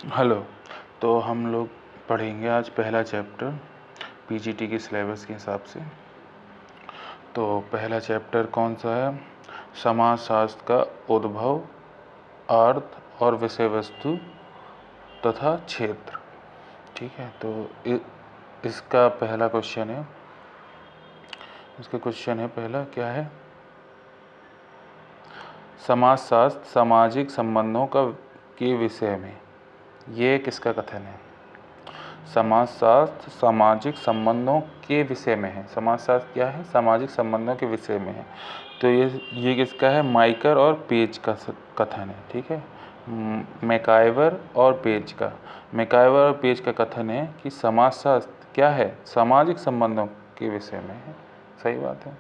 Hello. तो हम लोग पढ़ेंगे आज पहला चैप्टर पीजीटी के सिलेबस के हिसाब से। तो पहला चैप्टर कौन सा है? समाजशास्त्र का उद्भव, अर्थ और विषय वस्तु तथा क्षेत्र। ठीक है, तो इसका पहला क्वेश्चन है। इसका क्वेश्चन है पहला, क्या है? समाजशास्त्र सामाजिक संबंधों के विषय में। ये किसका कथन है? समाजशास्त्र सामाजिक संबंधों के विषय में है। समाजशास्त्र क्या है? सामाजिक संबंधों के विषय में है। तो ये किसका है? माइकर और पेज का कथन है। ठीक है, मैकाइवर और पेज का। मैकाइवर और पेज का कथन है कि समाजशास्त्र क्या है? सामाजिक संबंधों के विषय में है। सही बात है।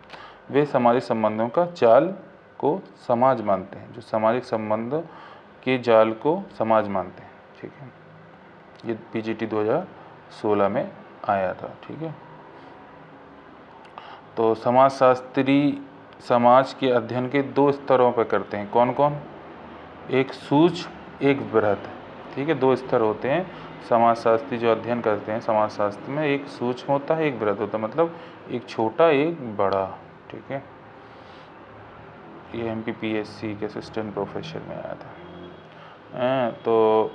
वे सामाजिक संबंधों का जाल को समाज मानते हैं। जो सामाजिक संबंध के जाल को समाज मानते हैं। ठीक है, ये पीजीटी 2016 में आया था। ठीक है, तो समाजशास्त्री समाज के अध्ययन के दो स्तरों पर करते हैं। कौन कौन? एक सूक्ष्म, एक बृहद। ठीक है, दो स्तर होते हैं। समाजशास्त्री जो अध्ययन करते हैं समाजशास्त्र में, एक सूक्ष्म होता है, एक बृहद होता है। मतलब एक छोटा, एक बड़ा। ठीक है, ये एमपीपीएससी के असिस्टेंट प्रोफेसर में आया था। तो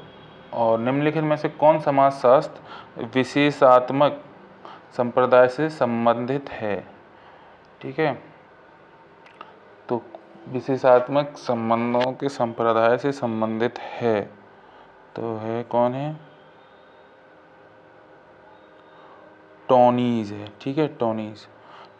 और निम्नलिखित में से कौन समाजशास्त्र विशेषात्मक संप्रदाय से संबंधित है? ठीक है, तो विशेषात्मक संबंधों के संप्रदाय से संबंधित है तो है कौन है? टोनीज है। ठीक है, टोनीज।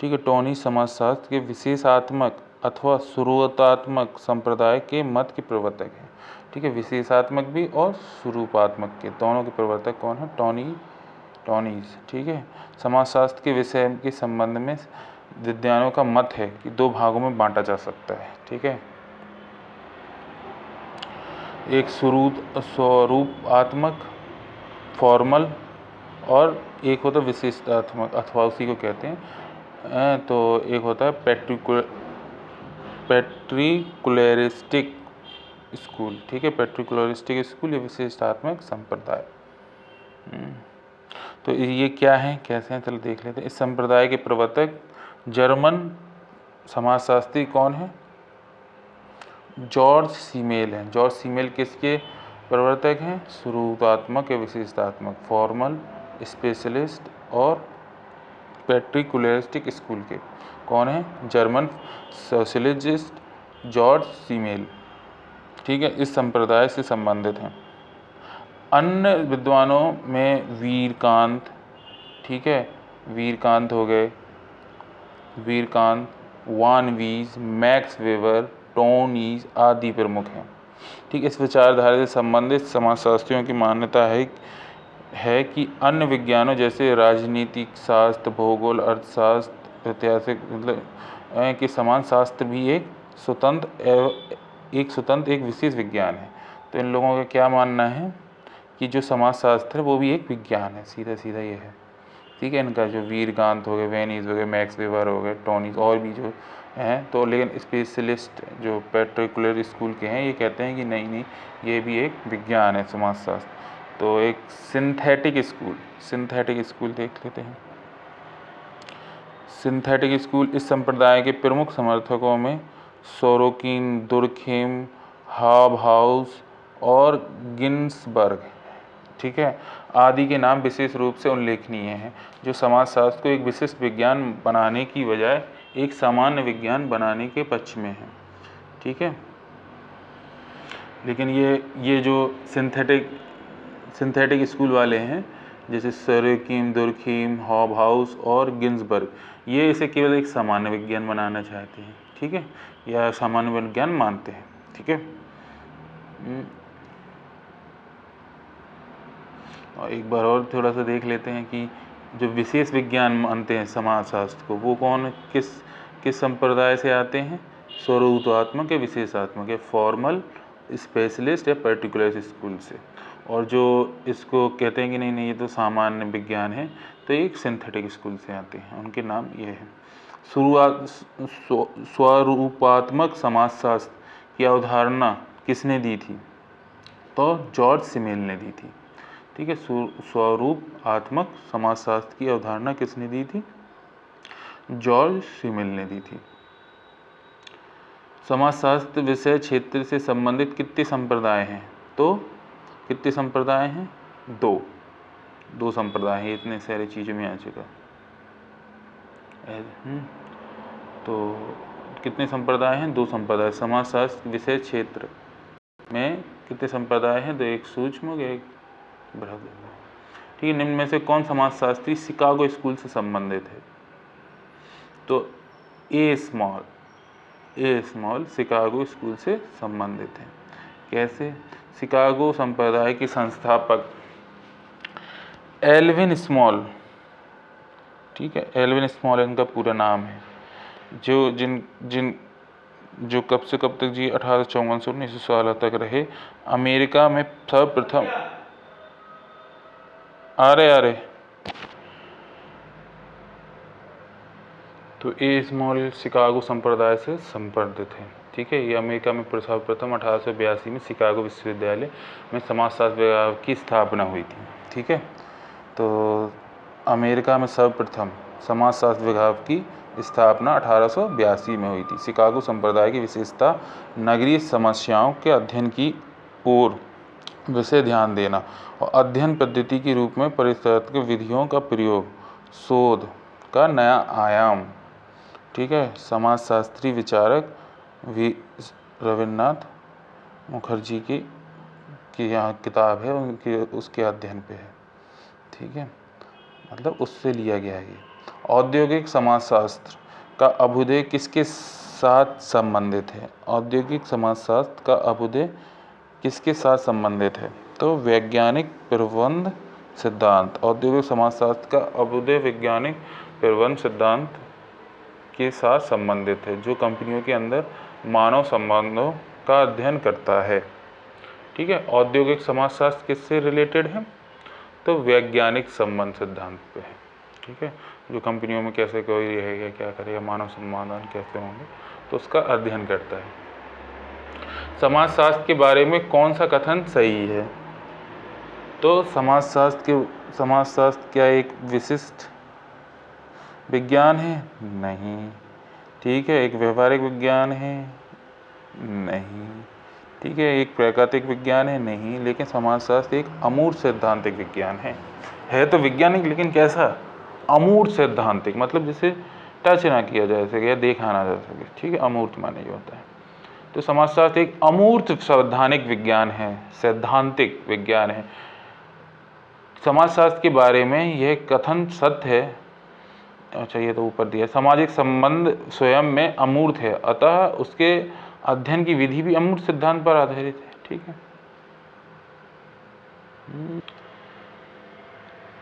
ठीक है, टोनीज समाजशास्त्र के विशेषात्मक अथवा शुरुआतात्मक संप्रदाय के मत के प्रवर्तक है। ठीक है, विशेषात्मक भी और स्वरूपात्मक के दोनों के प्रवर्तक कौन है? टोनीज। ठीक है, समाजशास्त्र के विषय के संबंध में विद्वानों का मत है कि दो भागों में बांटा जा सकता है। ठीक है, एक स्वरूपात्मक फॉर्मल और एक होता है विशिष्टात्मक, अथवा उसी को कहते हैं। तो एक होता है पेट्रिकुलरिस्टिक स्कूल। ठीक है, पेट्रिकुलरिस्टिक स्कूल या विशिष्टात्मक संप्रदाय। तो ये क्या है, कैसे हैं? चलो देख लेते हैं। इस संप्रदाय के प्रवर्तक जर्मन समाजशास्त्री कौन है? जॉर्ज सीमेल हैं। जॉर्ज सीमेल किसके प्रवर्तक हैं? स्वरूपात्मक या विशेषात्मक, फॉर्मल, स्पेशलिस्ट और पेट्रिकुलरिस्टिक स्कूल के। कौन है? German socialist George Simmel. ठीक है, इस संप्रदाय से संबंधित हैं। अन्य विद्वानों में वीरकांत, ठीक है, वीरकांत हो गए, वीरकांत, वान वीज, मैक्स वेबर, टोनीज आदि प्रमुख हैं। ठीक, इस विचारधारा से संबंधित समाजशास्त्रियों की मान्यता है कि अन्य विज्ञानों जैसे राजनीतिक शास्त्र, भूगोल, अर्थशास्त्र, ऐतिहासिक मतलब कि समाजशास्त्र भी एक विशेष विज्ञान है। तो इन लोगों का क्या मानना है कि जो समाजशास्त्र है वो भी एक विज्ञान है। सीधा सीधा ये है। ठीक है, इनका जो वीरकांत हो गए, वेनीज हो गए, मैक्स वेबर हो गए, टोनीज और भी जो हैं, तो लेकिन स्पेशलिस्ट जो पेट्रिकुलर स्कूल के हैं ये कहते हैं कि नहीं, ये भी एक विज्ञान है समाजशास्त्र। तो एक सिंथेटिक स्कूल देख लेते हैं। सिंथेटिक स्कूल इस संप्रदाय के प्रमुख समर्थकों में सोरोकिन, दुर्खेम, हाबहाउस और गिन्सबर्ग, ठीक है, आदि के नाम विशेष रूप से उल्लेखनीय हैं, जो समाजशास्त्र को एक विशिष्ट विज्ञान बनाने की बजाय एक सामान्य विज्ञान बनाने के पक्ष में है। ठीक है, लेकिन ये जो सिंथेटिक स्कूल वाले हैं, जैसे सोरोकिन, दुर्खेम, हॉबहाउस और गिन्सबर्ग, ये इसे केवल एक सामान्य विज्ञान बनाना चाहते हैं। ठीक है, या सामान्य विज्ञान मानते हैं। ठीक है, और एक बार और थोड़ा सा देख लेते हैं कि जो विशेष विज्ञान मानते हैं समाजशास्त्र को, वो कौन किस संप्रदाय से आते हैं? स्वरूपात्मक या विशेषात्मक, या फॉर्मल, स्पेशलिस्ट या पर्टिकुलर स्कूल से। और जो इसको कहते हैं कि नहीं ये तो सामान्य विज्ञान है, तो एक सिंथेटिक स्कूल से आते हैं। उनके नाम ये है। स्वरूपात्मक समाजशास्त्र की अवधारणा किसने दी थी? तो जॉर्ज सिमेल ने दी थी। ठीक है, स्वरूपात्मक समाजशास्त्र की अवधारणा किसने दी थी? जॉर्ज सिमेल ने दी थी। समाजशास्त्र विषय क्षेत्र से संबंधित कितने संप्रदाय हैं? तो कितने संप्रदाय हैं? दो संप्रदाय हैं, इतने सारी चीज़ों में आ चुका। तो कितने संप्रदाय हैं? 2 संप्रदाय। समाजशास्त्र विषय क्षेत्र में कितने संप्रदाय हैं? 2, एक सूक्ष्म और एक बृहद। ठीक है, निम्न में से कौन समाजशास्त्री शिकागो स्कूल से संबंधित है? तो ए स्मॉल शिकागो स्कूल से संबंधित है। कैसे? शिकागो संप्रदाय के संस्थापक एल्विन स्मॉल, ठीक है, एल्विन स्मॉल इनका पूरा नाम है, जो कब से कब तक जी 1854 से 1916 तक रहे। अमेरिका में सर्वप्रथम तो ए स्मॉल शिकागो संप्रदाय से संबंधित है। ठीक है, ये अमेरिका में सर्वप्रथम 1882 में शिकागो विश्वविद्यालय में समाजशास्त्र विभाग की स्थापना हुई थी। ठीक है, तो अमेरिका में सर्वप्रथम समाजशास्त्र विभाग की स्थापना 1882 में हुई थी। शिकागो संप्रदाय की विशेषता नगरीय समस्याओं के अध्ययन की ओर विषय ध्यान देना और अध्ययन पद्धति के रूप में परिस्थितिक विधियों का प्रयोग, शोध का नया आयाम। ठीक है, समाजशास्त्री विचारक रविन्द्रनाथ मुखर्जी की यहाँ किताब है, उसके अध्ययन पे है। ठीक है, मतलब उससे लिया गया है ये। औद्योगिक समाजशास्त्र का अभ्युदय किसके साथ संबंधित है? औद्योगिक समाजशास्त्र का अभ्युदय किसके साथ संबंधित है? तो वैज्ञानिक प्रबंध सिद्धांत। औद्योगिक समाजशास्त्र का अभ्युदय वैज्ञानिक प्रबंध सिद्धांत के साथ संबंधित है, जो कंपनियों के अंदर मानव संबंधों का अध्ययन करता है। ठीक है, औद्योगिक समाजशास्त्र किससे रिलेटेड है? तो वैज्ञानिक संबंध सिद्धांत पे है। ठीक है, जो कंपनियों में कैसे कोई रहेगा, क्या करेगा, मानव संबंध कैसे होंगे, तो उसका अध्ययन करता है। समाजशास्त्र के बारे में कौन सा कथन सही है? तो समाजशास्त्र क्या एक विशिष्ट विज्ञान है? नहीं। ठीक है, एक व्यवहारिक विज्ञान है? नहीं। ठीक है, एक प्राकृतिक विज्ञान है? नहीं। लेकिन समाजशास्त्र एक अमूर्त सैद्धांतिक विज्ञान है तो वैज्ञानिक, लेकिन कैसा? अमूर्त सैद्धांतिक, मतलब जिसे टच ना किया जा सके या देखा ना जा सके। ठीक है, अमूर्त माने ये होता है। तो समाजशास्त्र एक अमूर्त सैद्धांतिक विज्ञान है, सैद्धांतिक विज्ञान है। समाजशास्त्र के बारे में यह कथन सत्य है। अच्छा, ये तो ऊपर दिया। सामाजिक संबंध स्वयं में अमूर्त है, अतः उसके अध्ययन की विधि भी अमूर्त सिद्धांत पर आधारित है। ठीक है,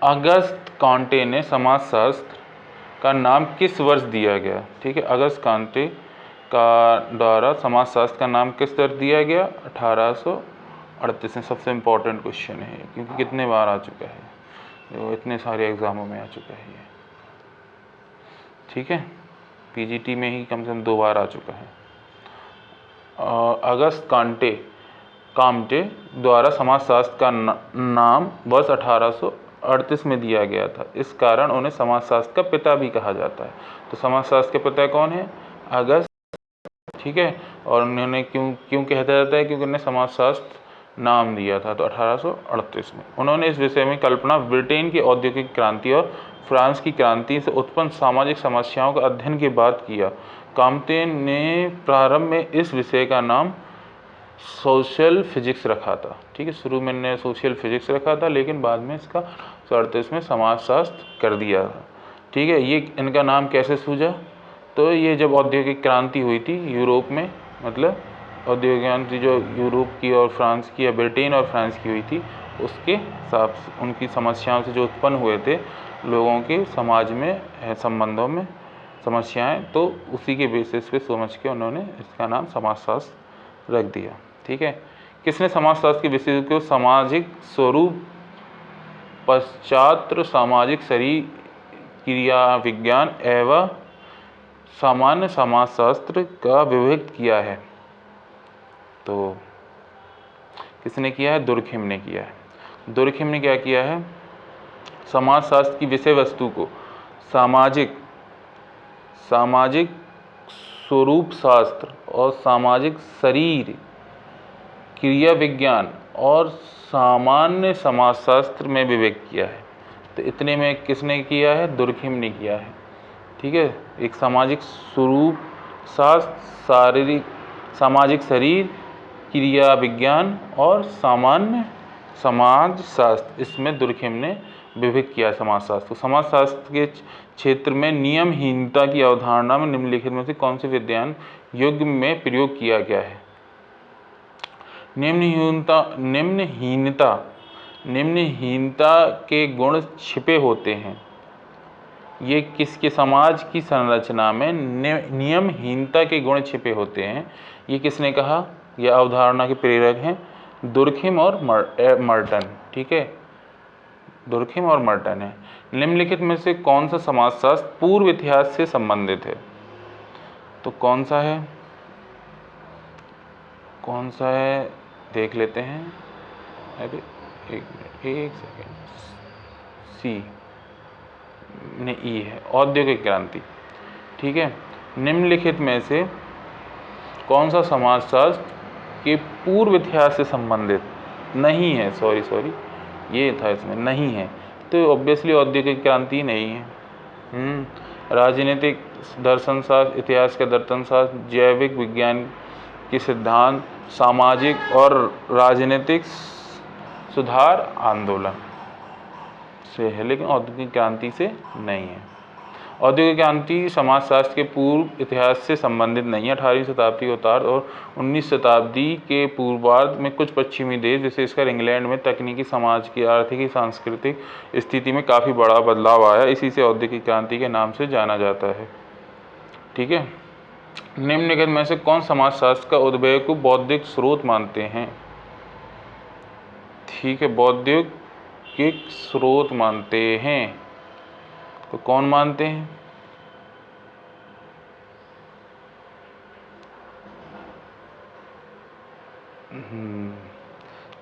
अगस्त कांटे ने समाजशास्त्र का नाम किस वर्ष दिया गया? ठीक है, अगस्त कांटे का द्वारा समाजशास्त्र का नाम किस वर्ष दिया गया? 1838 में। सबसे इम्पोर्टेंट क्वेश्चन है क्योंकि कितने बार आ चुका है, जो इतने सारे एग्जामों में आ चुका है ये। ठीक है, पीजीटी में ही कम से कम 2 बार आ चुका है। अगस्त काम्टे द्वारा समाजशास्त्र का नाम वर्ष 1838 में दिया गया था। इस कारण उन्हें समाजशास्त्र का पिता भी कहा जाता है। तो समाजशास्त्र के पिता कौन है? अगस्त। ठीक है, और उन्होंने क्यों कहता जाता है? क्योंकि उन्हें समाजशास्त्र नाम दिया था। तो 1838 में उन्होंने इस विषय में कल्पना ब्रिटेन की औद्योगिक क्रांति और फ्रांस की क्रांति से उत्पन्न सामाजिक समस्याओं का अध्ययन के बाद किया। काम्टे ने प्रारंभ में इस विषय का नाम सोशल फिजिक्स रखा था। ठीक है, शुरू में ने सोशल फिजिक्स रखा था, लेकिन बाद में इसका 1838 में समाजशास्त्र कर दिया था। ठीक है, ये इनका नाम कैसे सूझा? तो ये जब औद्योगिक क्रांति हुई थी यूरोप में, मतलब औद्योगिक क्रांति जो यूरोप की और फ्रांस की या ब्रिटेन और फ्रांस की हुई थी, उसके हिसाब से उनकी समस्याओं से जो उत्पन्न हुए थे लोगों के समाज में संबंधों में समस्याएं, तो उसी के बेसिस पे समझ के उन्होंने इसका नाम समाजशास्त्र रख दिया। ठीक है, किसने समाजशास्त्र के विषय को सामाजिक स्वरूप पश्चात सामाजिक शरीर क्रिया विज्ञान एवं सामान्य समाजशास्त्र का विभक्त किया है? तो किसने किया है? दुर्खिम ने किया है। दुर्खिम ने क्या किया है? समाजशास्त्र की विषय वस्तु को सामाजिक स्वरूप शास्त्र और सामाजिक शरीर क्रिया विज्ञान और सामान्य समाजशास्त्र में विभक्त किया है। तो इतने में किसने किया है? दुर्खिम ने किया है। ठीक है, एक सामाजिक स्वरूप शास्त्र, सामाजिक शरीर क्रिया विज्ञान और सामान्य समाज शास्त्र, इसमें दुर्खिम ने विभक्त किया समाजशास्त्र। समाजशास्त्र के क्षेत्र में नियमहीनता की अवधारणा में निम्नलिखित में से कौन से विज्ञान युग में प्रयोग किया गया है? निम्नहीनता के गुण छिपे होते हैं। ये किसके? समाज की संरचना में नियमहीनता के गुण छिपे होते हैं। ये किसने कहा? यह अवधारणा के प्रेरक हैं दुर्खिम और मर्टन। ठीक है, दुर्खिम और मर्टन है। निम्नलिखित में से कौन सा समाजशास्त्र पूर्व इतिहास से संबंधित है? तो कौन सा है? देख लेते हैं। अरे एक सेकेंड। सी ने ई है, औद्योगिक क्रांति। ठीक है, निम्नलिखित में से कौन सा समाजशास्त्र के पूर्व इतिहास से संबंधित नहीं है? सॉरी ये था, इसमें नहीं है, तो ऑब्वियसली औद्योगिक क्रांति नहीं है। राजनीतिक दर्शन शास्त्र, इतिहास का दर्शन शास्त्र, जैविक विज्ञान के सिद्धांत, सामाजिक और राजनीतिक सुधार आंदोलन से है, लेकिन औद्योगिक क्रांति से नहीं है। औद्योगिक क्रांति समाजशास्त्र के पूर्व इतिहास से संबंधित नहीं है। 18वीं शताब्दी के उत्तरार्ध और 19वीं शताब्दी के पूर्वार्ध में कुछ पश्चिमी देश विशेषकर इंग्लैंड में तकनीकी, समाज की, आर्थिक, सांस्कृतिक स्थिति में काफ़ी बड़ा बदलाव आया। इसी से औद्योगिक क्रांति के नाम से जाना जाता है। ठीक है, निम्नलिखित में से कौन समाजशास्त्र का उद्भव को बौद्धिक स्रोत मानते हैं? ठीक है, बौद्धिक स्रोत मानते हैं। तो कौन मानते हैं?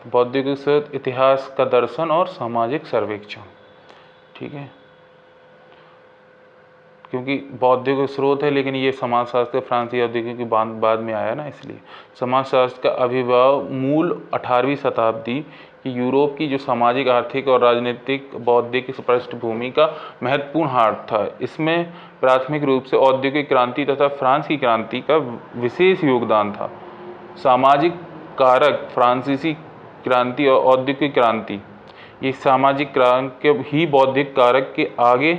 बौद्धिक स्रोत इतिहास का दर्शन और सामाजिक सर्वेक्षण। ठीक है, क्योंकि बौद्धिक स्रोत है, लेकिन ये समाजशास्त्र फ्रांसीसी औद्योगिक के बाद में आया ना, इसलिए समाजशास्त्र का आविर्भाव मूल 18वीं शताब्दी कि यूरोप की जो सामाजिक, आर्थिक और राजनीतिक बौद्धिक पृष्ठभूमि का महत्वपूर्ण हाथ था। इसमें प्राथमिक रूप से औद्योगिक क्रांति तथा फ्रांस की क्रांति का विशेष योगदान था। सामाजिक कारक फ्रांसीसी क्रांति और औद्योगिक क्रांति, ये सामाजिक क्रांति ही बौद्धिक कारक के आगे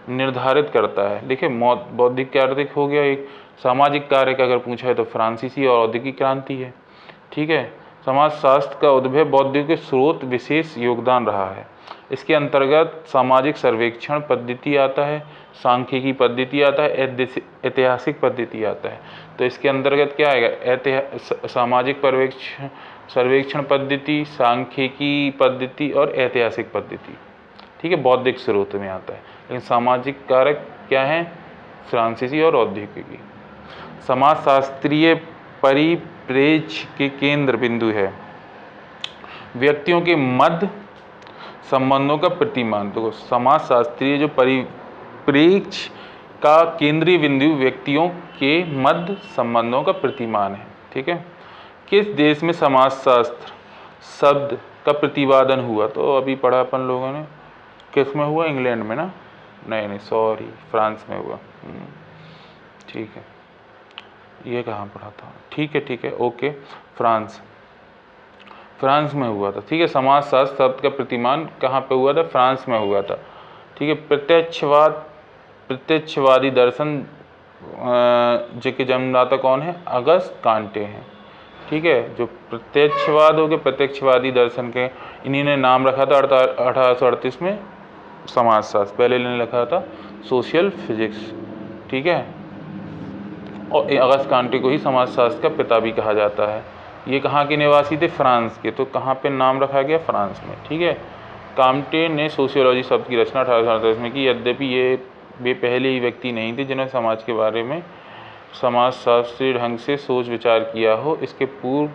निर्धारित करता है। देखिए, बौद्धिक कारक हो गया, एक सामाजिक कारक अगर पूछा है तो फ्रांसीसी और औद्योगिक क्रांति है। ठीक है, समाजशास्त्र का उद्भव बौद्धिक स्रोत विशेष योगदान रहा है। इसके अंतर्गत सामाजिक सर्वेक्षण पद्धति आता है, सांख्यिकी पद्धति आता है, ऐतिहासिक पद्धति आता है। तो इसके अंतर्गत क्या आएगा? सामाजिक सर्वेक्षण पद्धति, सांख्यिकी पद्धति और ऐतिहासिक पद्धति। ठीक है, बौद्धिक स्रोत में आता है, लेकिन सामाजिक कारक क्या है? फ्रांसीसी और औद्योगिकी। समाजशास्त्रीय परिप्रेक्ष्य के केंद्र बिंदु है व्यक्तियों के मध्य संबंधों का प्रतिमान। तो समाजशास्त्रीय जो परिप्रेक्ष्य का केंद्रीय बिंदु व्यक्तियों के मध्य संबंधों का प्रतिमान है। ठीक है, किस देश में समाजशास्त्र शब्द का प्रतिपादन हुआ? तो अभी पढ़ा अपन लोगों ने, किस में हुआ? इंग्लैंड में ना? नहीं, सॉरी, फ्रांस में हुआ। ठीक है, ये कहाँ पढ़ा था? ठीक है, ओके, फ्रांस में हुआ था। ठीक है, समाजशास्त्र शब्द का प्रतिमान कहाँ पे हुआ था? फ्रांस में हुआ था। ठीक है, प्रत्यक्षवादी दर्शन जिसके जन्मदाता कौन है? अगस्त कांटे हैं। ठीक है, जो प्रत्यक्षवाद हो गए, प्रत्यक्षवादी दर्शन के, इन्हीं ने नाम रखा था 1838 में समाजशास्त्र। पहले इन्होंने लिखा था सोशल फिजिक्स। ठीक है, और अगस्त कांटे को ही समाजशास्त्र का पिता भी कहा जाता है। ये कहाँ के निवासी थे? फ्रांस के। तो कहाँ पे नाम रखा गया? फ्रांस में। ठीक है, कांटे ने सोशियोलॉजी शब्द की रचना 1838 में की। यद्यपि वे पहले ही व्यक्ति नहीं थे जिन्होंने समाज के बारे में समाजशास्त्रीय ढंग से सोच विचार किया हो। इसके पूर्व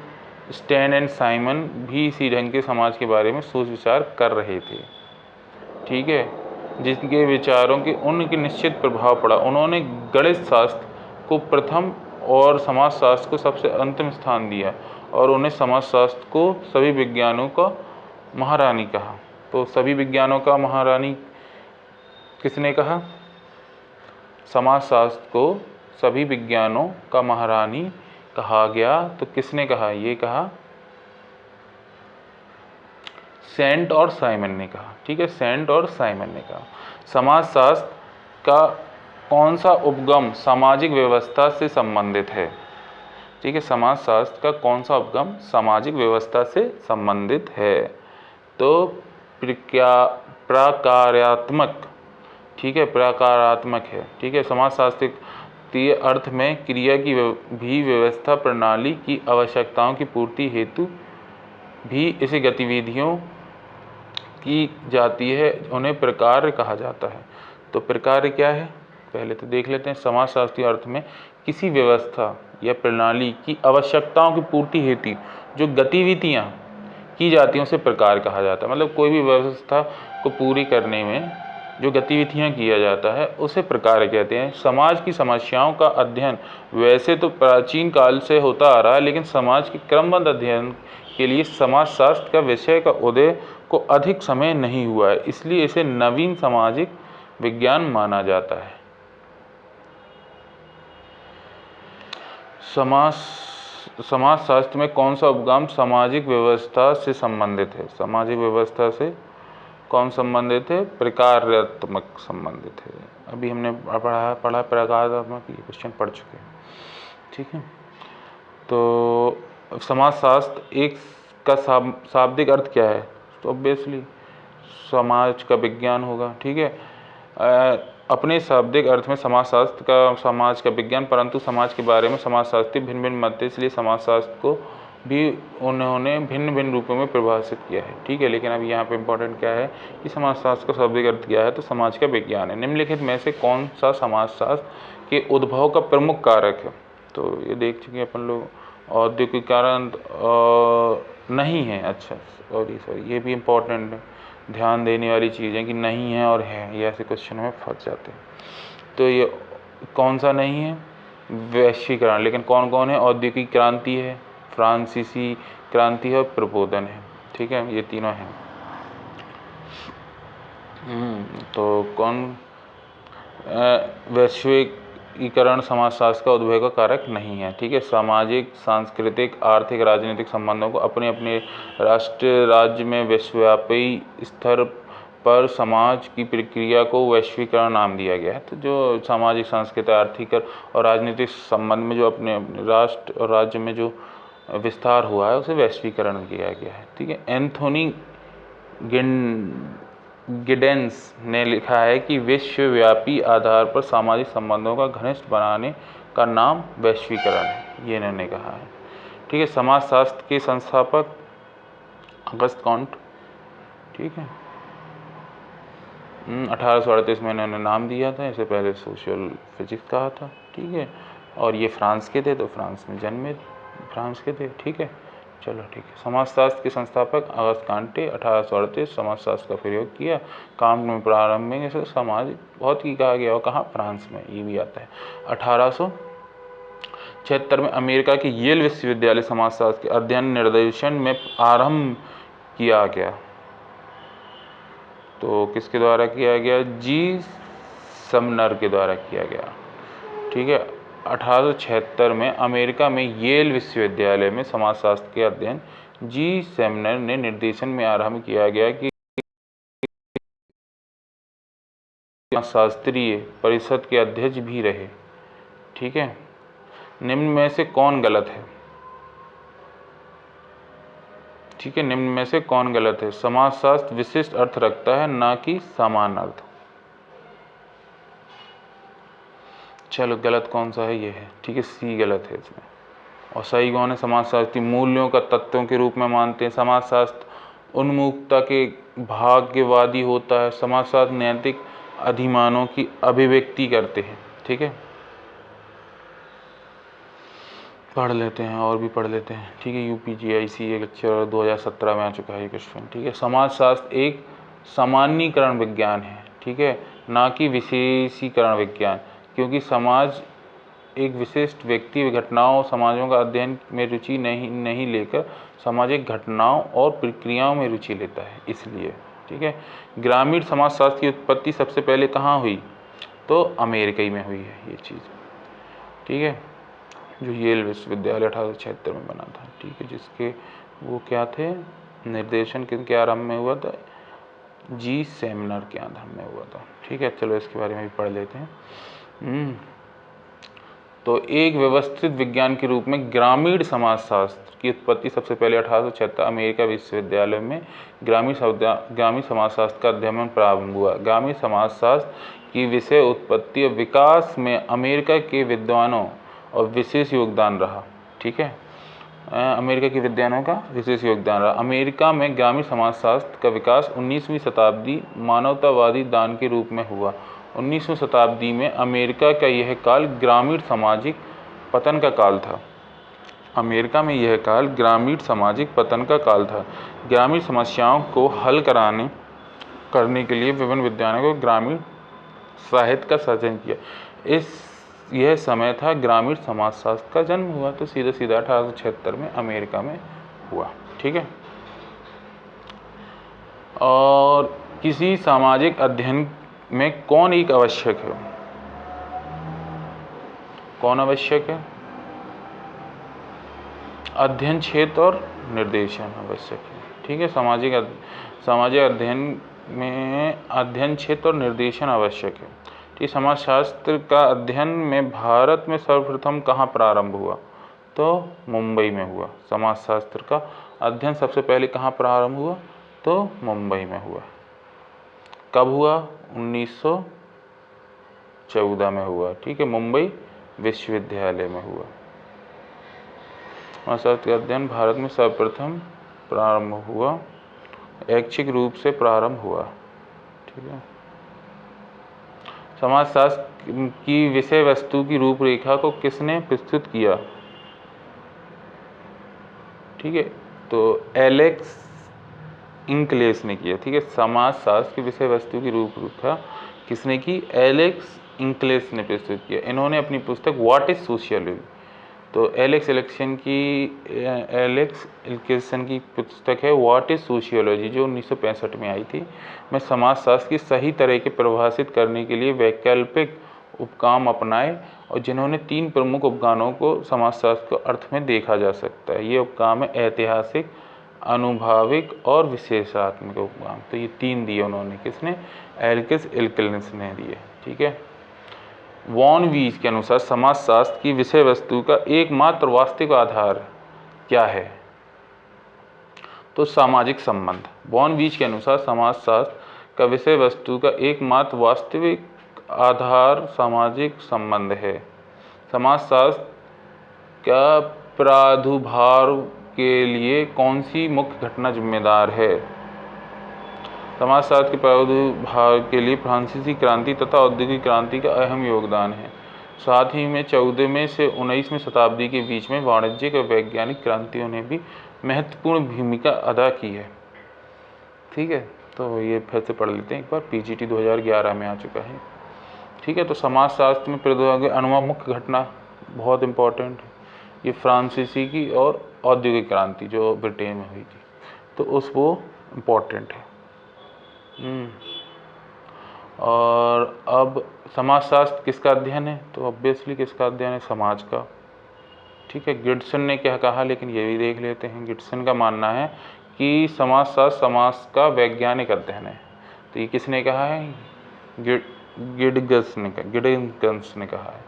स्टैन एंड साइमन भी इसी ढंग के समाज के बारे में सोच विचार कर रहे थे, ठीक है, जिनके विचारों के उनके निश्चित प्रभाव पड़ा। उन्होंने गणित शास्त्र को प्रथम और समाजशास्त्र को सबसे अंतिम स्थान दिया और उन्हें समाजशास्त्र को सभी विज्ञानों का महारानी कहा। तो सभी विज्ञानों का महारानी किसने कहा? समाजशास्त्र को सभी विज्ञानों का महारानी कहा गया। तो किसने कहा? ये कहा सेंट और साइमन ने कहा, ठीक है, सेंट और साइमन ने कहा। समाजशास्त्र का कौन सा उपगम सामाजिक व्यवस्था से संबंधित है? ठीक है, समाजशास्त्र का कौन सा उपगम सामाजिक व्यवस्था से संबंधित है? तो प्रकार्यात्मक, ठीक है, प्रकारात्मक है, ठीक है। समाजशास्त्रीय अर्थ में क्रिया की भी व्यवस्था प्रणाली की आवश्यकताओं की पूर्ति हेतु भी इसे गतिविधियों की जाती है, उन्हें प्रकार्य कहा जाता है। तो प्रकार्य क्या है पहले तो देख लेते हैं। समाजशास्त्रीय अर्थ में किसी व्यवस्था या प्रणाली की आवश्यकताओं की पूर्ति हेतु जो गतिविधियाँ की जाती हैं उसे प्रकार कहा जाता है। मतलब कोई भी व्यवस्था को पूरी करने में जो गतिविधियाँ किया जाता है उसे प्रकार कहते हैं। समाज की समस्याओं का अध्ययन वैसे तो प्राचीन काल से होता आ रहा है, लेकिन समाज के क्रमबद्ध अध्ययन के लिए समाजशास्त्र का विषय का उदय को अधिक समय नहीं हुआ है, इसलिए इसे नवीन सामाजिक विज्ञान माना जाता है। समाजशास्त्र में कौन सा उपगम सामाजिक व्यवस्था से संबंधित है? सामाजिक व्यवस्था से कौन संबंधित है? प्रकार्यात्मक संबंधित है। अभी हमने पढ़ा प्रकारात्मक, ये क्वेश्चन पढ़ चुके हैं, ठीक है। तो समाजशास्त्र एक का शाब्दिक अर्थ क्या है? तो ऑब्वियसली समाज का विज्ञान होगा, ठीक है। अपने शाब्दिक अर्थ में समाजशास्त्र का समाज का विज्ञान, परंतु समाज के बारे में समाजशास्त्री भिन्न भिन्न मत, इसलिए समाजशास्त्र को भी उन्होंने भिन्न भिन्न रूपों में परिभाषित किया है, ठीक है। लेकिन अब यहाँ पे इम्पोर्टेंट क्या है कि समाजशास्त्र का शाब्दिक अर्थ क्या है? तो समाज का विज्ञान है। निम्नलिखित में से कौन सा समाजशास्त्र के उद्भव का प्रमुख कारक है? तो ये देख चुके अपन लोग। औद्योगिकीकरण नहीं है, अच्छा सॉरी ये भी इम्पोर्टेंट है, ध्यान देने वाली चीज़ है कि नहीं है और है, ये ऐसे क्वेश्चन में फंस जाते हैं। तो ये कौन सा नहीं है? वैश्वीकरण। लेकिन कौन कौन है? औद्योगिक क्रांति है, फ्रांसीसी क्रांति है और प्रबोधन है, ठीक है, ये तीनों हैं। तो कौन? वैश्वीकरण समाजशास्त्र का उद्भव का कारक नहीं है, ठीक है। सामाजिक, सांस्कृतिक, आर्थिक, राजनीतिक संबंधों को अपने अपने राष्ट्र राज्य में विश्वव्यापी स्तर पर समाज की प्रक्रिया को वैश्वीकरण नाम दिया गया है। तो जो सामाजिक, सांस्कृतिक, आर्थिक और राजनीतिक संबंध में जो अपने राष्ट्र और राज्य में जो विस्तार हुआ है उसे वैश्वीकरण किया गया है, ठीक है। एंथोनी गिडेंस ने लिखा है कि विश्वव्यापी आधार पर सामाजिक संबंधों का घनिष्ठ बनाने का नाम वैश्वीकरण है, ये इन्होंने कहा है, ठीक है। समाजशास्त्र के संस्थापक अगस्त कॉन्ट, ठीक है, 1838 में इन्होंने नाम दिया था, इससे पहले सोशल फिजिक्स कहा था, ठीक है। और ये फ्रांस के थे, तो फ्रांस में जन्मे, फ्रांस के थे, ठीक है। चलो ठीक है। समाजशास्त्र के संस्थापक अगस्त कॉन्टे, 1838 समाजशास्त्र का प्रयोग किया काम में प्रारंभ में से समाज बहुत ही कहा गया और कहाँ? फ्रांस में, ये भी आता है। 1876 में अमेरिका के येल विश्वविद्यालय समाजशास्त्र के अध्ययन निर्देशन में आरंभ किया गया। तो किसके द्वारा किया गया? जी समनर के द्वारा किया गया, ठीक है। 1876 में अमेरिका में येल विश्वविद्यालय में समाजशास्त्र के अध्ययन जी सेमनर ने निर्देशन में आरंभ किया गया कि शास्त्रीय परिषद के अध्यक्ष भी रहे, ठीक है। निम्न में से कौन गलत है? ठीक है, निम्न में से कौन गलत है? समाजशास्त्र विशिष्ट अर्थ रखता है, ना कि समान अर्थ। चलो गलत कौन सा है? ये है, ठीक है, सी गलत है इसमें। और सही कौन है? समाजशास्त्री मूल्यों का तत्वों के रूप में मानते हैं। समाजशास्त्र उन्मुखता के भाग्यवादी होता है। समाजशास्त्र नैतिक अधिमानों की अभिव्यक्ति करते हैं, ठीक है। पढ़ लेते हैं और भी पढ़ लेते हैं। ठीक है, UPGIC एक लेक्चर 2017 में आ चुका है ये क्वेश्चन। ठीक है, समाजशास्त्र एक सामान्यीकरण विज्ञान है, ठीक है, ना कि विशेषीकरण विज्ञान, क्योंकि समाज एक विशिष्ट व्यक्ति घटनाओं समाजों का अध्ययन में रुचि नहीं लेकर सामाजिक घटनाओं और प्रक्रियाओं में रुचि लेता है, इसलिए। ठीक है, ग्रामीण समाजशास्त्र की उत्पत्ति सबसे पहले कहाँ हुई? तो अमेरिका ही में हुई है ये चीज़। ठीक है, जो येल विश्वविद्यालय 1876 में बना था। ठीक है, जिसके वो क्या थे निर्देशन, किनके आरंभ में हुआ था? जी सेमिनार के आरंभ में हुआ था। ठीक है, चलो इसके बारे में भी पढ़ लेते हैं। तो एक व्यवस्थित विज्ञान के रूप में ग्रामीण समाजशास्त्र की उत्पत्ति सबसे पहले 1876 अमेरिका विश्वविद्यालय में ग्रामीण समाजशास्त्र का अध्ययन प्रारंभ हुआ। ग्रामीण समाजशास्त्र की विषय उत्पत्ति और विकास में अमेरिका के विद्वानों और विशेष योगदान रहा। ठीक है, अमेरिका के विद्वानों का विशेष योगदान रहा। अमेरिका में ग्रामीण समाजशास्त्र का विकास 19वीं शताब्दी मानवतावादी दान के रूप में हुआ। 19वीं शताब्दी में अमेरिका का यह काल ग्रामीण सामाजिक पतन का काल था। अमेरिका में यह काल ग्रामीण सामाजिक पतन का काल था। ग्रामीण समस्याओं को हल करने के लिए विभिन्न विद्वानों को ग्रामीण साहित्य का सृजन किया। यह समय था ग्रामीण समाजशास्त्र का जन्म हुआ। तो सीधा सीधा 1876 में अमेरिका में हुआ। ठीक है, और किसी सामाजिक अध्ययन में कौन एक आवश्यक है? कौन आवश्यक है? अध्ययन क्षेत्र और निर्देशन आवश्यक है। ठीक है, सामाजिक अध्ययन में अध्ययन क्षेत्र और निर्देशन आवश्यक है। ठीक, समाजशास्त्र का अध्ययन में भारत में सर्वप्रथम कहाँ प्रारंभ हुआ? तो मुंबई में हुआ। समाजशास्त्र का अध्ययन सबसे पहले कहाँ प्रारंभ हुआ? तो मुंबई में हुआ। कब हुआ? 1914 में हुआ। ठीक है, मुंबई विश्वविद्यालय में हुआ। समाजशास्त्र का अध्ययन भारत में सर्वप्रथम प्रारंभ हुआ, ऐच्छिक रूप से प्रारंभ हुआ। ठीक है, समाजशास्त्र की विषय वस्तु की रूपरेखा को किसने प्रस्तुत किया? ठीक है, तो एलेक्स इंक्लेस ने किया। ठीक है, समाजशास्त्र की विषय वस्तु की रूपरेखा किसने की? एलेक्स इंक्लेस ने प्रस्तुत किया। इन्होंने अपनी पुस्तक व्हाट इज सोशियोलॉजी, तो एलेक्स इल्किसन की पुस्तक है व्हाट इज सोशियोलॉजी, जो 1965 में आई थी, में समाजशास्त्र की सही तरह के परिभाषित करने के लिए वैकल्पिक उपगम अपनाए, और जिन्होंने 3 प्रमुख उपगमों को समाजशास्त्र के अर्थ में देखा जा सकता है। ये उपगम है ऐतिहासिक, अनुभाविक और विशेषात्मक उपगम। तो ये 3 दिए उन्होंने, किसने? एलेक्स इल्किसन ने दिए। ठीक है, वॉन वीज के अनुसार समाजशास्त्र की विषय वस्तु का एकमात्र वास्तविक आधार क्या है? तो सामाजिक संबंध। वॉन वीज के अनुसार समाजशास्त्र का विषय वस्तु का एकमात्र वास्तविक आधार सामाजिक संबंध है। समाजशास्त्र का प्रादुर्भाव के लिए कौन सी मुख्य घटना जिम्मेदार है? समाजशास्त्र के प्रादुर्भाव के लिए फ्रांसीसी क्रांति तथा औद्योगिक क्रांति का अहम योगदान है। साथ ही में 14वीं से 19वीं शताब्दी के बीच में वाणिज्यिक और वैज्ञानिक क्रांतियों ने भी महत्वपूर्ण भूमिका अदा की है। ठीक है, तो ये फिर से पढ़ लेते हैं एक बार, PGT 2011 में आ चुका है। ठीक है, तो समाजशास्त्र में प्रौद्योगिक अनुमान मुख्य घटना बहुत इम्पोर्टेंट है। ये फ्रांसीसी की और औद्योगिक क्रांति जो ब्रिटेन में हुई थी, तो वो इम्पोर्टेंट है। और अब समाजशास्त्र किसका अध्ययन है? तो ऑब्वियसली किसका अध्ययन है? समाज का। ठीक है, गिब्सन ने क्या कहा, लेकिन ये भी देख लेते हैं। गिब्सन का मानना है कि समाजशास्त्र समाज का वैज्ञानिक अध्ययन है। तो ये किसने कहा है? गिब्सन ने कहा है।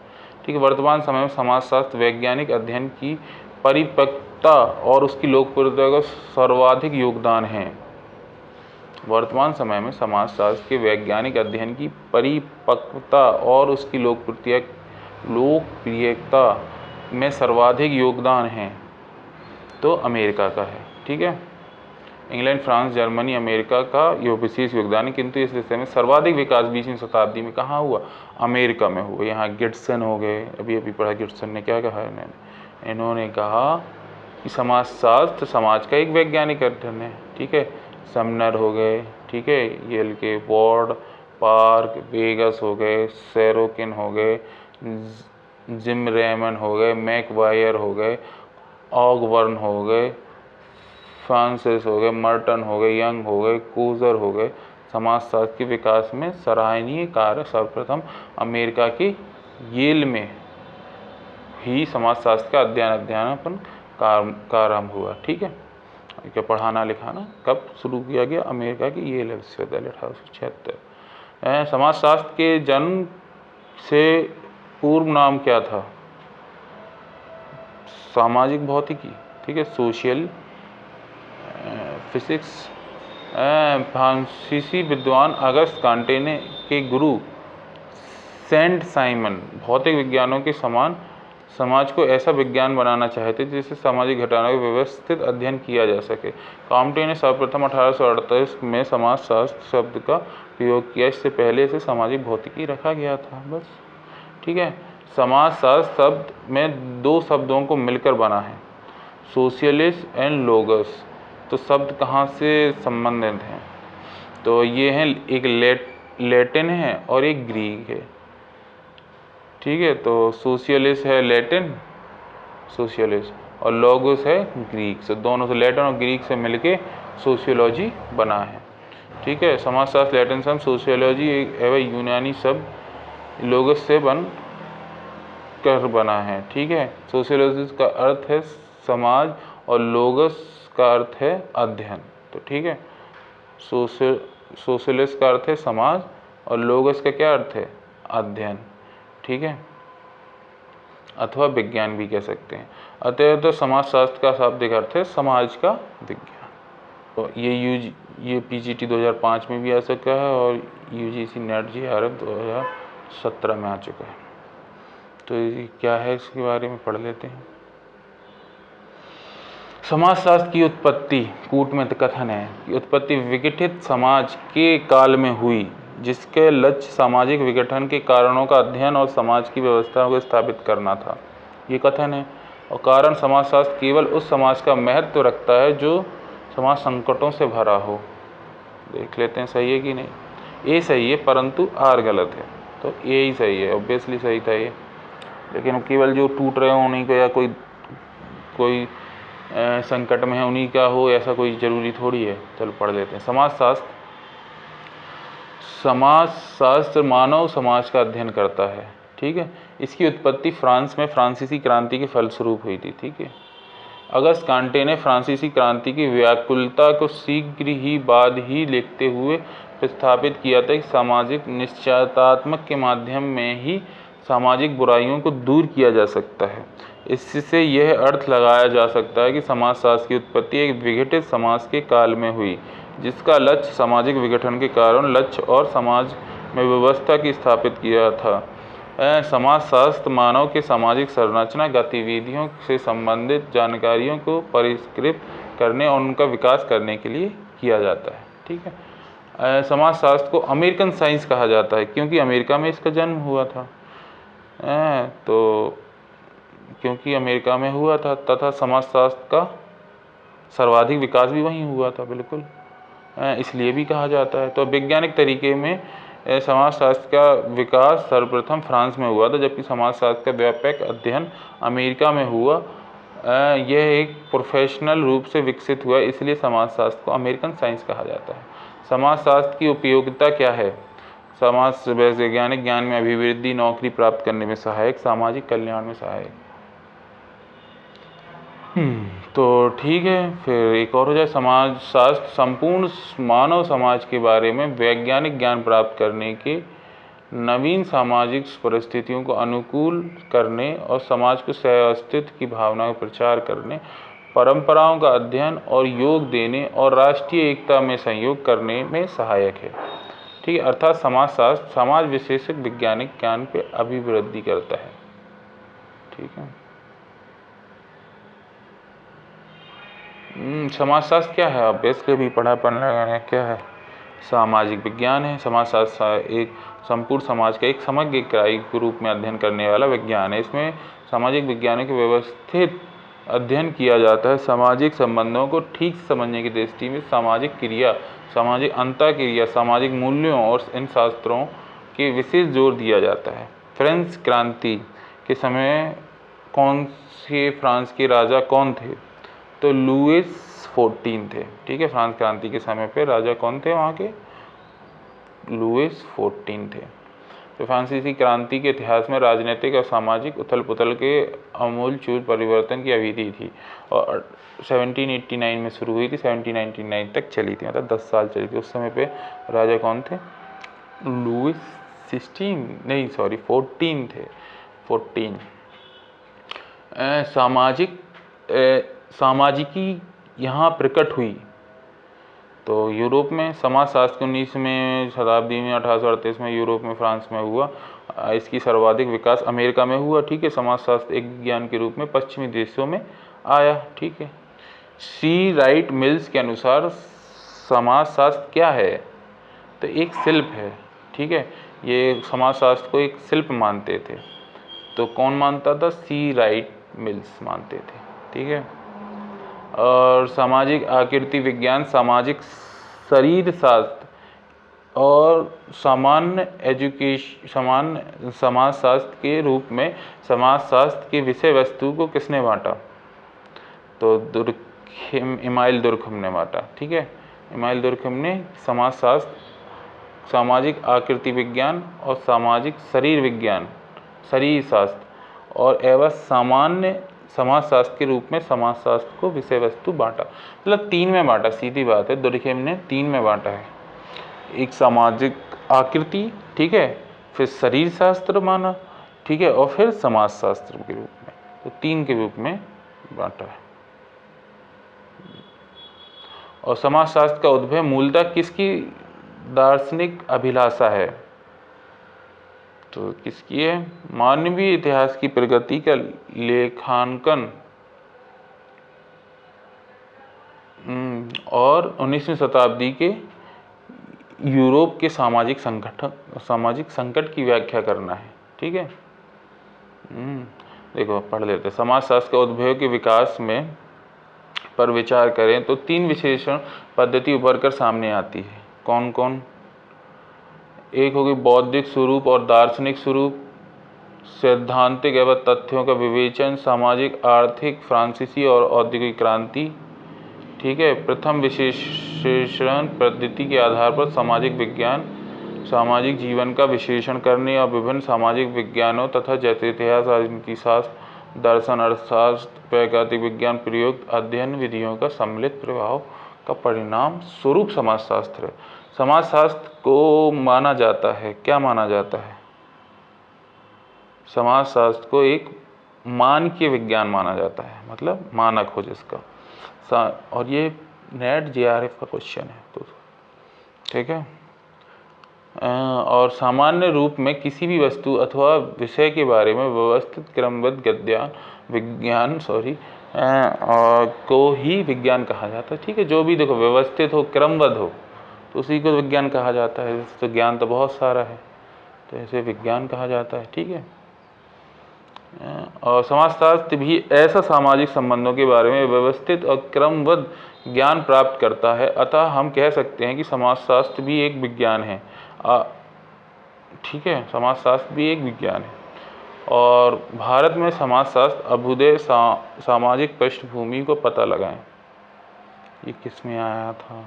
ठीक है, वर्तमान समय में समाजशास्त्र वैज्ञानिक अध्ययन की परिपक्वता और उसकी लोकप्रियता का सर्वाधिक योगदान है। वर्तमान समय में समाजशास्त्र के वैज्ञानिक अध्ययन की परिपक्वता और उसकी लोकप्रियता में सर्वाधिक योगदान है तो अमेरिका का है। ठीक है, इंग्लैंड, फ्रांस, जर्मनी, अमेरिका का ये विशेष योगदान है, किंतु इस विषय में सर्वाधिक विकास 20वीं शताब्दी में कहाँ हुआ? अमेरिका में हुआ। यहाँ गिब्सन हो गए, अभी पढ़ा गिब्सन ने क्या कहा है, इन्होंने कहा कि समाजशास्त्र समाज का एक वैज्ञानिक अध्ययन है। ठीक है, समनर हो गए, ठीक है, येल के वॉर्ड, पार्क, वेगस हो गए, सेरोकिन हो गए, जिम रेमन हो गए, मैकवायर हो गए, ऑगबर्न हो गए, फ्रांसिस हो गए, मर्टन हो गए, यंग हो गए, कूजर हो गए। समाजशास्त्र के विकास में सराहनीय कार्य सर्वप्रथम अमेरिका की येल में ही समाजशास्त्र का अध्ययन का आरंभ हुआ। ठीक है, क्या पढ़ाना लिखाना कब शुरू किया गया? अमेरिका की येल विश्वविद्यालय 1876। समाजशास्त्र के जन्म से पूर्व नाम क्या था? सामाजिक भौतिकी, ठीक है, सोशियल फिजिक्स। फ्रांसीसी विद्वान अगस्त कांटे ने के गुरु सेंट साइमन भौतिक विज्ञानों के समान समाज को ऐसा विज्ञान बनाना चाहते जिससे सामाजिक घटनाओं का व्यवस्थित अध्ययन किया जा सके। कांटे ने सर्वप्रथम 1838 में समाजशास्त्र शब्द का प्रयोग किया। इससे पहले इसे सामाजिक भौतिकी रखा गया था बस। ठीक है, समाजशास्त्र शब्द में दो शब्दों को मिलकर बना है, सोशियलिस्ट एंड लोगस। तो शब्द कहाँ से संबंधित हैं? तो ये हैं, एक लैटिन है और एक ग्रीक है। ठीक है, तो सोशियलिस्ट है लैटिन सोशियलिस्ट, और लोगोस है ग्रीक से। दोनों से, लैटिन और ग्रीक से मिलके सोशियोलॉजी बना है। ठीक है, समाजशास्त्र लैटिन शब्द, सोशियोलॉजी एवं यूनानी शब्द लोगस से बन कर बना है। ठीक है, सोशियोलॉजी का अर्थ है समाज और लोगस का अर्थ है अध्ययन। तो ठीक है, सोशलिस्ट का अर्थ है समाज और लोगस का क्या अर्थ है? अध्ययन। ठीक है, अथवा विज्ञान भी कह सकते हैं। अतः तो समाजशास्त्र का शाब्दिक अर्थ है समाज का विज्ञान। तो ये पीजीटी 2005 में भी आ चुका है और यूजीसी नेट जेआरएफ 2017 में आ चुका है। तो ये क्या है, इसके बारे में पढ़ लेते हैं। समाजशास्त्र की उत्पत्ति, कूटमित कथन है कि उत्पत्ति विघटित समाज के काल में हुई, जिसके लक्ष्य सामाजिक विघटन के कारणों का अध्ययन और समाज की व्यवस्था को स्थापित करना था। ये कथन है। और कारण समाजशास्त्र केवल उस समाज का महत्व रखता है जो समाज संकटों से भरा हो। देख लेते हैं सही है कि नहीं। ए सही है परंतु आर गलत है, तो ए ही सही है, ऑब्वियसली सही था ये। लेकिन केवल जो टूट रहे हो उन्हीं को, या कोई संकट में है उन्हीं का हो, ऐसा कोई जरूरी थोड़ी है। चलो पढ़ लेते हैं। समाजशास्त्र मानव समाज का अध्ययन करता है। ठीक है, इसकी उत्पत्ति फ्रांस में फ्रांसीसी क्रांति के फलस्वरूप हुई थी। ठीक है, अगस्त कांटे ने फ्रांसीसी क्रांति की व्याकुलता को शीघ्र ही बाद ही लिखते हुए प्रस्थापित किया था कि सामाजिक निश्चयात्मक के माध्यम में ही सामाजिक बुराइयों को दूर किया जा सकता है। इससे यह अर्थ लगाया जा सकता है कि समाजशास्त्र की उत्पत्ति एक विघटित समाज के काल में हुई, जिसका लक्ष्य सामाजिक विघटन के कारण लक्ष्य और समाज में व्यवस्था की स्थापित किया था। समाजशास्त्र मानव के सामाजिक संरचना गतिविधियों से संबंधित जानकारियों को परिष्कृत करने और उनका विकास करने के लिए किया जाता है। ठीक है, समाजशास्त्र को अमेरिकन साइंस कहा जाता है क्योंकि अमेरिका में इसका जन्म हुआ था। तो क्योंकि अमेरिका में हुआ था तथा समाजशास्त्र का सर्वाधिक विकास भी वहीं हुआ था, बिल्कुल, इसलिए भी कहा जाता है। तो वैज्ञानिक तरीके में समाजशास्त्र का विकास सर्वप्रथम फ्रांस में हुआ था, जबकि समाजशास्त्र का व्यापक अध्ययन अमेरिका में हुआ। यह एक प्रोफेशनल रूप से विकसित हुआ, इसलिए समाजशास्त्र को अमेरिकन साइंस कहा जाता है। समाजशास्त्र की उपयोगिता क्या है? समाज वैज्ञानिक ज्ञान में अभिवृद्धि, नौकरी प्राप्त करने में सहायक, सामाजिक कल्याण में सहायक। तो ठीक है, फिर एक और हो जाए। समाजशास्त्र संपूर्ण मानव समाज के बारे में वैज्ञानिक ज्ञान प्राप्त करने के, नवीन सामाजिक परिस्थितियों को अनुकूल करने और समाज को सह-अस्तित्व की भावना का प्रचार करने, परंपराओं का अध्ययन और योग देने और राष्ट्रीय एकता में सहयोग करने में सहायक है। ठीक है, अर्थात समाजशास्त्र समाज विशेषक वैज्ञानिक ज्ञान पे अभिवृद्धि करता है। ठीक है, समाजशास्त्र क्या है? बेसिकली भी पढ़ा क्या है? सामाजिक विज्ञान है। समाजशास्त्र एक संपूर्ण समाज का एक समग्र इकाई के रूप में अध्ययन करने वाला विज्ञान है। इसमें सामाजिक विज्ञानों के व्यवस्थित अध्ययन किया जाता है। सामाजिक संबंधों को ठीक से समझने की दृष्टि में सामाजिक क्रिया, सामाजिक अंतःक्रिया, सामाजिक मूल्यों और इन शास्त्रों के विशेष जोर दिया जाता है। फ्रेंच क्रांति के समय कौन से फ्रांस के राजा कौन थे? तो लुइस 14 थे। ठीक है, फ्रांस क्रांति के समय पे राजा कौन थे वहाँ के? लुइस 14 थे। तो फ्रांसीसी क्रांति के इतिहास में राजनीतिक और सामाजिक उथल पुथल के आमूलचूल परिवर्तन की अवधि थी और 1789 में शुरू हुई थी, 1799 तक चली थी, मतलब 10 साल चली थी। उस समय पे राजा कौन थे? लुइस 14 थे। 14 सामाजिकी यहाँ प्रकट हुई। तो यूरोप में समाजशास्त्र 19वीं शताब्दी में 1838 में यूरोप में फ्रांस में हुआ। इसकी सर्वाधिक विकास अमेरिका में हुआ। ठीक है, समाजशास्त्र एक विज्ञान के रूप में पश्चिमी देशों में आया। ठीक है, सी राइट मिल्स के अनुसार समाजशास्त्र क्या है? तो एक शिल्प है। ठीक है, ये समाजशास्त्र को एक शिल्प मानते थे। तो कौन मानता था? सी राइट मिल्स मानते थे। ठीक है, और सामाजिक आकृति विज्ञान, सामाजिक शरीर शास्त्र और सामान्य समाजशास्त्र के रूप में समाजशास्त्र के विषय वस्तु को किसने बांटा? तो इमाइल दुर्खम ने बांटा। ठीक है, इमाइल दुर्खम ने समाजशास्त्र, सामाजिक आकृति विज्ञान और सामाजिक शरीर विज्ञान, शरीर शास्त्र और एवं सामान्य समाजशास्त्र के रूप में समाजशास्त्र को विषय वस्तु बांटा। मतलब 3 में बांटा, सीधी बात है। दुर्खेम ने 3 में बांटा है। एक सामाजिक आकृति, ठीक है, फिर शरीर शास्त्र माना, ठीक है, और फिर समाजशास्त्र के रूप में। तो 3 के रूप में बांटा है। और समाजशास्त्र का उद्भव मूलतः किसकी दार्शनिक अभिलाषा है? तो किसकी है? मानवीय इतिहास की प्रगति का लेखांकन और 19वीं शताब्दी के यूरोप के सामाजिक संकट की व्याख्या करना है। ठीक है, देखो पढ़ लेते हैं। समाजशास्त्र के उद्भव के विकास में पर विचार करें तो 3 विशेषण पद्धति उभर कर सामने आती है। कौन कौन? एक होगी बौद्धिक स्वरूप और दार्शनिक स्वरूप, सैद्धांतिक एवं तथ्यों का विवेचन, सामाजिक आर्थिक, फ्रांसीसी और औद्योगिक क्रांति। ठीक है, प्रथम विशेषण पद्धति के आधार पर सामाजिक विज्ञान सामाजिक जीवन का विश्लेषण करने और विभिन्न सामाजिक विज्ञानों तथा जैसे इतिहास, राजनीति शास्त्र, दर्शन, अर्थशास्त्र, वैज्ञानिक विज्ञान प्रयुक्त अध्ययन विधियों का सम्मिलित प्रभाव का परिणाम स्वरूप समाजशास्त्र है। समाजशास्त्र को माना जाता है, क्या माना जाता है? समाजशास्त्र को एक मानकीय विज्ञान माना जाता है, मतलब मानक हो जिसका। और ये नेट जेआरएफ का क्वेश्चन है तो ठीक है। और सामान्य रूप में किसी भी वस्तु अथवा विषय के बारे में व्यवस्थित क्रमबद्ध विज्ञान को ही विज्ञान कहा जाता है। ठीक है, जो भी देखो व्यवस्थित हो, क्रमबद्ध हो, तो उसी को विज्ञान कहा जाता है। तो ज्ञान तो बहुत सारा है, तो ऐसे विज्ञान कहा जाता है। ठीक है, और समाजशास्त्र भी ऐसा सामाजिक संबंधों के बारे में व्यवस्थित और क्रमबद्ध ज्ञान प्राप्त करता है। अतः हम कह सकते हैं कि समाजशास्त्र भी एक विज्ञान है। ठीक है, समाजशास्त्र भी एक विज्ञान है। और भारत में समाजशास्त्र अभ्युदय सामाजिक पृष्ठभूमि को पता लगाएं। ये किस में आया था?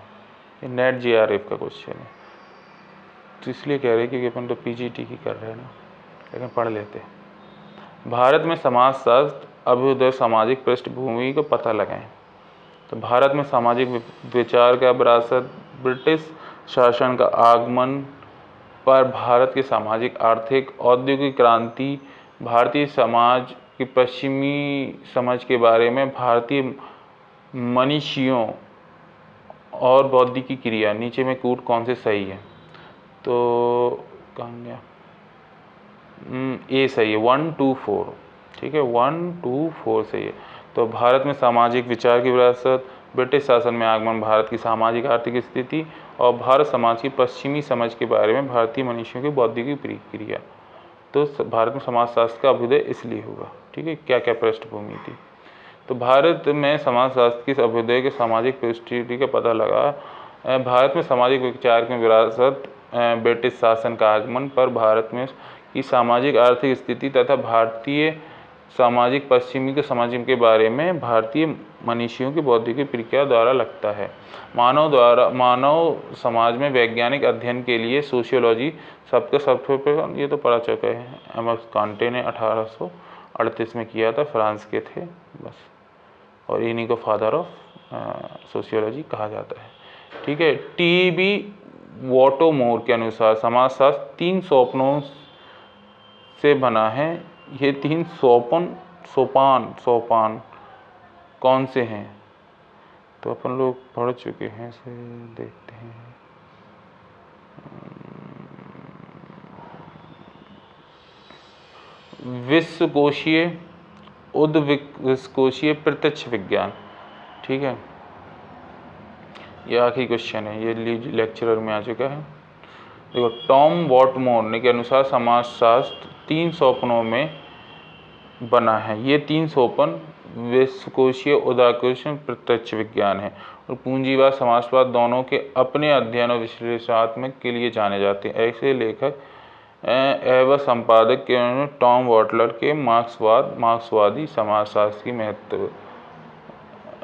ये नेट जेआरएफ का क्वेश्चन है, तो इसलिए कह रहे क्योंकि अपन तो पीजीटी की कर रहे हैं ना, लेकिन पढ़ लेते हैं। भारत में समाजशास्त्र अभ्युदय सामाजिक पृष्ठभूमि को पता लगाएं। तो भारत में सामाजिक विचार का विरासत, ब्रिटिश शासन का आगमन पर भारत की सामाजिक, आर्थिक, औद्योगिक क्रांति, भारतीय समाज की पश्चिमी समझ के बारे में भारतीय मनीषियों और बौद्धिकी क्रिया। नीचे में कूट कौन से सही है? तो कहाँ गया? ए सही है, 1, 2, 4। ठीक है, 1, 2, 4 सही है। तो भारत में सामाजिक विचार की विरासत, ब्रिटिश शासन में आगमन, भारत की सामाजिक आर्थिक स्थिति और भारत समाज की पश्चिमी समझ के बारे में भारतीय मनुष्यों की बौद्धिक प्रक्रिया। तो भारत में समाजशास्त्र का अभ्युदय इसलिए हुआ। ठीक है, क्या क्या पृष्ठभूमि थी। तो भारत में समाजशास्त्र की अभ्युदय के सामाजिक परिस्थिति का पता लगा। भारत में सामाजिक विचार की विरासत, ब्रिटिश शासन का आगमन पर भारत में की सामाजिक आर्थिक स्थिति तथा भारतीय सामाजिक पश्चिमी के समाज के बारे में भारतीय मनीषियों की बौद्धिक प्रक्रिया द्वारा लगता है। मानव समाज में वैज्ञानिक अध्ययन के लिए सोशियोलॉजी सबके सबसे ये तो पढ़ा चुका है, एमएस कांटे ने 1838 में किया था, फ्रांस के थे बस, और इन्हीं को फादर ऑफ सोशियोलॉजी कहा जाता है। ठीक है, टी.बी. वॉटोमोर के अनुसार समाजशास्त्र 3 सोपानों से बना है। ये 3 सोपान कौन से हैं? तो अपन लोग पढ़ चुके हैं, इसे देखते हैं। विश्वकोशीय, उद्विश्वकोशीय, प्रत्यक्ष विज्ञान। ठीक है, यह आखिरी क्वेश्चन है, ये लेक्चरर में आ चुका है। देखो, टॉम वॉटमोर के अनुसार समाजशास्त्र 3 सोपानों में बना है। ये 3 सोपान विश्वकोशीय, उद्विश्वकोशीय, प्रत्यक्ष विज्ञान है। और पूंजीवाद, समाजवाद दोनों के अपने अध्ययन और विश्लेषणात्मक के लिए जाने जाते हैं। ऐसे लेखक एवं संपादक के टॉम वॉटलर के मार्क्सवादी समाजशास्त्र की महत्व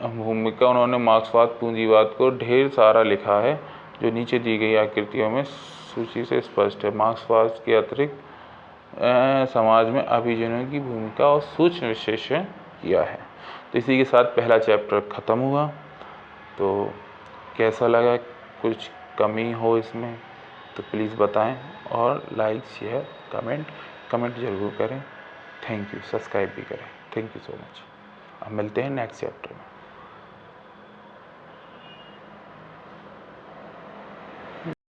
भूमिका, उन्होंने मार्क्सवाद पूंजीवाद को ढेर सारा लिखा है, जो नीचे दी गई आकृतियों में सूची से स्पष्ट है। मार्क्सवाद के अतिरिक्त समाज में अभियोजनों की भूमिका और सूक्ष्म विश्लेषण किया है। तो इसी के साथ पहला चैप्टर ख़त्म हुआ। तो कैसा लगा, कुछ कमी हो इसमें तो प्लीज़ बताएं, और लाइक, शेयर, कमेंट ज़रूर करें। थैंक यू, सब्सक्राइब भी करें। Thank you so much. अब मिलते हैं नेक्स्ट चैप्टर में।